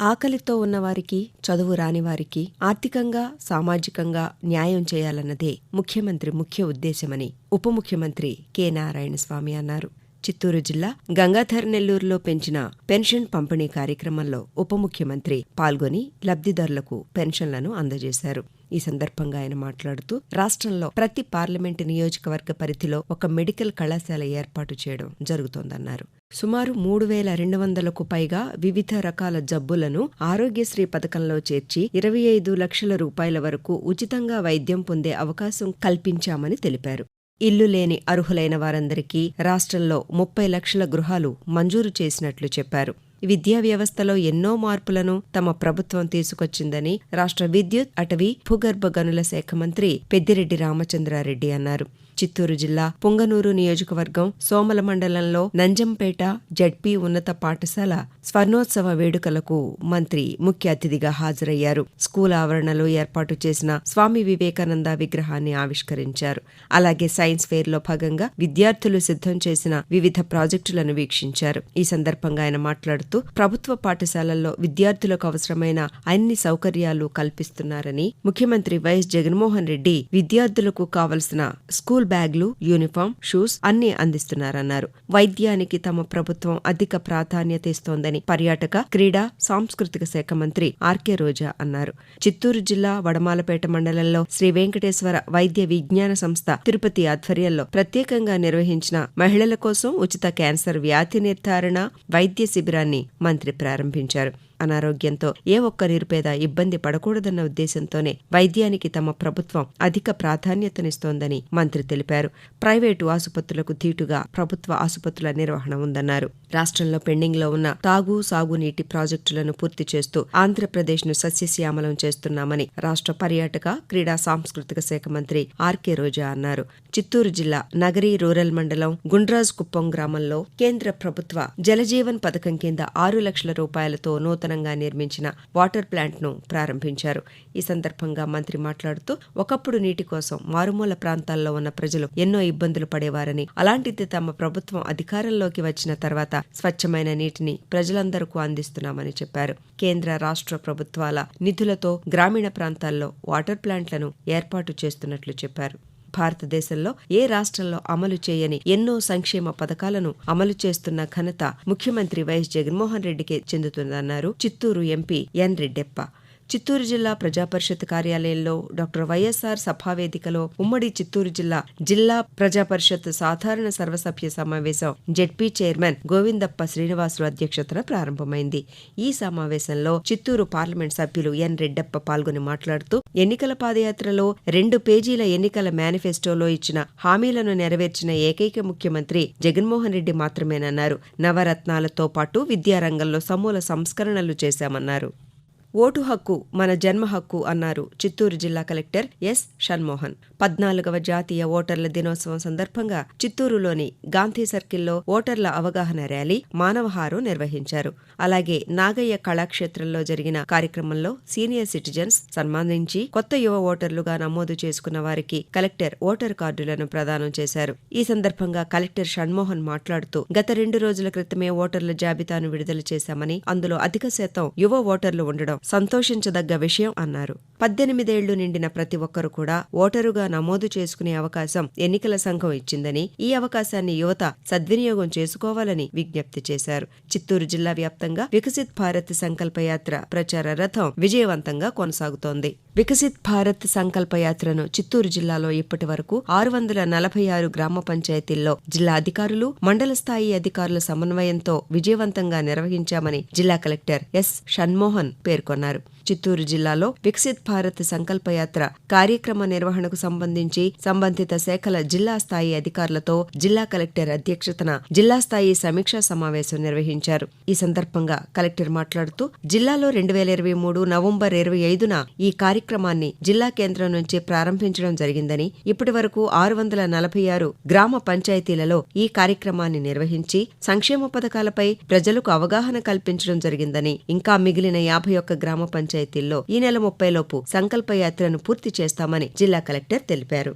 ఆకలితో ఉన్నవారికి, చదువు రానివారికి ఆర్థికంగా, సామాజికంగా న్యాయం చేయాలన్నదే ముఖ్యమంత్రి ముఖ్య ఉద్దేశమని ఉప ముఖ్యమంత్రి కె. నారాయణస్వామి అన్నారు. చిత్తూరు జిల్లా గంగాధరనెల్లూరులో పెంచిన పెన్షన్ పంపిణీ కార్యక్రమంలో ఉప ముఖ్యమంత్రి పాల్గొని లబ్ధిదారులకు పెన్షన్లను అందజేశారు. ఈ సందర్భంగా ఆయన మాట్లాడుతూ రాష్ట్రంలో ప్రతి పార్లమెంటు నియోజకవర్గ పరిధిలో ఒక మెడికల్ కళాశాల ఏర్పాటు చేయడం జరుగుతోందన్నారు. సుమారు 3,200కు పైగా వివిధ రకాల జబ్బులను ఆరోగ్యశ్రీ పథకంలో చేర్చి 25 లక్షల రూపాయల వరకు ఉచితంగా వైద్యం పొందే అవకాశం కల్పించామని తెలిపారు. ఇల్లు లేని అర్హులైన వారందరికీ రాష్ట్రంలో 30 లక్షల గృహాలు మంజూరు చేసినట్లు చెప్పారు. విద్యా వ్యవస్థలో ఎన్నో మార్పులను తమ ప్రభుత్వం తీసుకొచ్చిందని రాష్ట్ర విద్యుత్, అటవీ, భూగర్భ గనుల శాఖ మంత్రి పెద్దిరెడ్డి రామచంద్రారెడ్డి అన్నారు. చిత్తూరు జిల్లా పుంగనూరు నియోజకవర్గం సోమల మండలంలో నంజంపేట జడ్పీ ఉన్నత పాఠశాల స్వర్ణోత్సవ వేడుకలకు మంత్రి ముఖ్య అతిథిగా హాజరయ్యారు. స్కూల్ ఆవరణలో ఏర్పాటు చేసిన స్వామి వివేకానంద విగ్రహాన్ని ఆవిష్కరించారు. అలాగే సైన్స్ ఫెయిర్లో భాగంగా విద్యార్థులు సిద్ధం చేసిన వివిధ ప్రాజెక్టులను వీక్షించారు. ఈ సందర్భంగా ఆయన మాట్లాడుతూ ప్రభుత్వ పాఠశాలల్లో విద్యార్థులకు అవసరమైన అన్ని సౌకర్యాలు కల్పిస్తున్నారని, ముఖ్యమంత్రి వైఎస్ జగన్మోహన్ రెడ్డి విద్యార్థులకు కావలసిన స్కూల్ బ్యాగ్లు, యూనిఫామ్, షూస్ అన్నీ అందిస్తున్నారన్నారు. వైద్యానికి తమ ప్రభుత్వం అధిక ప్రాధాన్యత ఇస్తోందని పర్యాటక, క్రీడా, సాంస్కృతిక శాఖ మంత్రి ఆర్కే రోజా అన్నారు. చిత్తూరు జిల్లా వడమాలపేట మండలంలో శ్రీ వెంకటేశ్వర వైద్య విజ్ఞాన సంస్థ తిరుపతి ఆధ్వర్యంలో ప్రత్యేకంగా నిర్వహించిన మహిళల కోసం ఉచిత క్యాన్సర్ వ్యాధి నిర్ధారణ వైద్య శిబిరాన్ని మంత్రి ప్రారంభించారు. అనారోగ్యంతో ఏ ఒక్క నిరుపేద ఇబ్బంది పడకూడదన్న ఉద్దేశంతోనే వైద్యానికి తమ ప్రభుత్వం అధిక ప్రాధాన్యతనిస్తోందని మంత్రి తెలిపారు. ప్రైవేటు ఆసుపత్రులకు ధీటుగా ప్రభుత్వ ఆసుపత్రుల నిర్వహణ ఉందన్నారు. రాష్ట్రంలో పెండింగ్లో ఉన్న తాగు, సాగునీటి ప్రాజెక్టులను పూర్తి చేస్తూ ఆంధ్రప్రదేశ్ను సస్యశ్యామలం చేస్తున్నామని రాష్ట్ర పర్యాటక, క్రీడా, సాంస్కృతిక శాఖ మంత్రి ఆర్కే రోజా అన్నారు. చిత్తూరు జిల్లా నగరి రూరల్ మండలం గుండ్రాజ్ కుప్పం గ్రామంలో కేంద్ర ప్రభుత్వ జలజీవన్ పథకం కింద 6 లక్షల రూపాయలతో నూతనంగా నిర్మించిన వాటర్ ప్లాంట్ను ప్రారంభించారు. ఈ సందర్భంగా మంత్రి మాట్లాడుతూ ఒకప్పుడు నీటి కోసం మారుమూల ప్రాంతాల్లో ఉన్న ప్రజలు ఎన్నో ఇబ్బందులు పడేవారని, అలాంటిది తమ ప్రభుత్వం అధికారంలోకి వచ్చిన తర్వాత స్వచ్ఛమైన నీటిని ప్రజలందరికీ అందిస్తున్నామని చెప్పారు. కేంద్ర, రాష్ట్ర ప్రభుత్వాల నిధులతో గ్రామీణ ప్రాంతాల్లో వాటర్ ప్లాంట్లను ఏర్పాటు చేస్తున్నట్లు చెప్పారు. భారతదేశంలో ఏ రాష్ట్రంలో అమలు చేయని ఎన్నో సంక్షేమ పథకాలను అమలు చేస్తున్న ఘనత ముఖ్యమంత్రి వైఎస్ జగన్మోహన్ రెడ్డికే చెందుతుందన్నారు చిత్తూరు ఎంపీ ఎన్ రెడ్డెప్ప. చిత్తూరు జిల్లా ప్రజాపరిషత్ కార్యాలయంలో డాక్టర్ వైఎస్ఆర్ సభావేదికలో ఉమ్మడి చిత్తూరు జిల్లా ప్రజాపరిషత్ సాధారణ సర్వసభ్య సమావేశం జెడ్పీ చైర్మన్ గోవిందప్ప శ్రీనివాసులు అధ్యక్షతన ప్రారంభమైంది. ఈ సమావేశంలో చిత్తూరు పార్లమెంట్ సభ్యులు ఎన్ రెడ్డప్ప పాల్గొని మాట్లాడుతూ ఎన్నికల పాదయాత్రలో 2 పేజీల ఎన్నికల మేనిఫెస్టోలో ఇచ్చిన హామీలను నెరవేర్చిన ఏకైక ముఖ్యమంత్రి జగన్మోహన్ రెడ్డి మాత్రమేనన్నారు. నవరత్నాలతో పాటు విద్యారంగంలో సమూల సంస్కరణలు చేశామన్నారు. ఓటు హక్కు మన జన్మ హక్కు అన్నారు చిత్తూరు జిల్లా కలెక్టర్ ఎస్. షణ్మోహన్. 14వ జాతీయ ఓటర్ల దినోత్సవం సందర్భంగా చిత్తూరులోని గాంధీ సర్కిల్లో ఓటర్ల అవగాహన ర్యాలీ, మానవహారం నిర్వహించారు. అలాగే నాగయ్య కళాక్షేత్రంలో జరిగిన కార్యక్రమంలో సీనియర్ సిటిజన్స్ సన్మానించి కొత్త యువ ఓటర్లుగా నమోదు చేసుకున్న వారికి కలెక్టర్ ఓటర్ కార్డులను ప్రదానం చేశారు. ఈ సందర్భంగా కలెక్టర్ షణ్మోహన్ మాట్లాడుతూ గత 2 రోజుల క్రితమే ఓటర్ల జాబితాను విడుదల చేశామని, అందులో అధిక శాతం యువ ఓటర్లు ఉండడం సంతోషించదగ్గ విషయం అన్నారు. 18 ఏళ్లు నిండిన ప్రతి ఒక్కరూ కూడా ఓటరుగా నమోదు చేసుకునే అవకాశం ఎన్నికల సంఘం ఇచ్చిందని, ఈ అవకాశాన్ని యువత సద్వినియోగం చేసుకోవాలని విజ్ఞప్తి చేశారు. చిత్తూరు జిల్లా వ్యాప్తంగా వికసిత్ భారత్ సంకల్పయాత్ర ప్రచార రథం విజయవంతంగా కొనసాగుతోంది. వికసిత్ భారత్ సంకల్పయాత్రను చిత్తూరు జిల్లాలో ఇప్పటి వరకు 646 గ్రామ పంచాయతీల్లో జిల్లా అధికారులు, మండల స్థాయి అధికారుల సమన్వయంతో విజయవంతంగా నిర్వహించామని జిల్లా కలెక్టర్ ఎస్. షణ్మోహన్ పేర్కొన్నారు. చిత్తూరు జిల్లాలో వికసిత్ భారత్ సంకల్పయాత్ర కార్యక్రమ నిర్వహణకు సంబంధించి సంబంధిత శాఖల జిల్లా స్థాయి అధికారులతో జిల్లా కలెక్టర్ అధ్యక్షతన జిల్లా స్థాయి సమీక్షా సమావేశం నిర్వహించారు. ఈ సందర్భంగా కలెక్టర్ మాట్లాడుతూ జిల్లాలో 2023 నవంబర్ 25న ఈ కార్యక్రమాన్ని జిల్లా కేంద్రం నుంచి ప్రారంభించడం జరిగిందని, ఇప్పటి వరకు 646 గ్రామ పంచాయతీలలో ఈ కార్యక్రమాన్ని నిర్వహించి సంక్షేమ పథకాలపై ప్రజలకు అవగాహన కల్పించడం జరిగిందని, ఇంకా మిగిలిన 51 గ్రామ పంచాయతీల్లో ఈ నెల 30 లోపు సంకల్పయాత్రను పూర్తి చేస్తామని జిల్లా కలెక్టర్ తెలిపారు.